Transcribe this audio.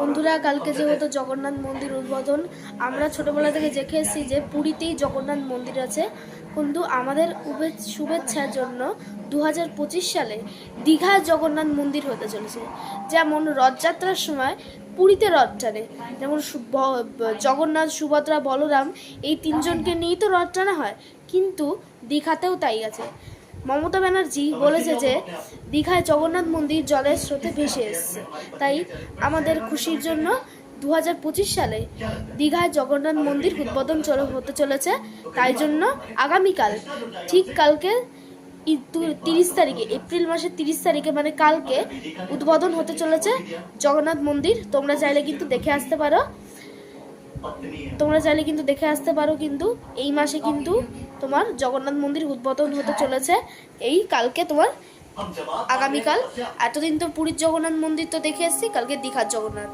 বন্ধুরা, কালকে যেহেতু জগন্নাথ মন্দির উদ্বোধন, আমরা ছোটবেলা থেকে দেখে এসেছি যে পুরীতেই জগন্নাথ মন্দির আছে, কিন্তু আমাদের শুভেচ্ছার জন্য 2025 সালে দীঘায় জগন্নাথ মন্দির হতে চলেছে। যেমন রথযাত্রার সময় পুরীতে রথ টানে, যেমন জগন্নাথ, সুভদ্রা, বলরাম এই তিনজনকে নিয়েই তো রথ টানা হয়, কিন্তু দীঘাতেও তাই আছে। মমতা ব্যানার্জি বলেছে যে দীঘায় জগন্নাথ মন্দির জলের স্রোতে ভেসে এসছে, তাই আমাদের খুশির জন্য 2025 সালে দীঘায় জগন্নাথ মন্দির উদ্বোধন হতে চলেছে। তাই জন্য আগামীকাল, ঠিক কালকে 30 তারিখে, এপ্রিল মাসের 30 তারিখে, মানে কালকে উদ্বোধন হতে চলেছে জগন্নাথ মন্দির। তোমরা চাইলে কিন্তু দেখে আসতে পারো। কিন্তু এই মাসে কিন্তু তোমার জগন্নাথ মন্দির উদ্বোধন হতে চলেছে, এই কালকে তোমার আগামীকাল। এতদিন তো পুরীর জগন্নাথ মন্দির তো দেখে এসেছি, কালকে দীঘার জগন্নাথ।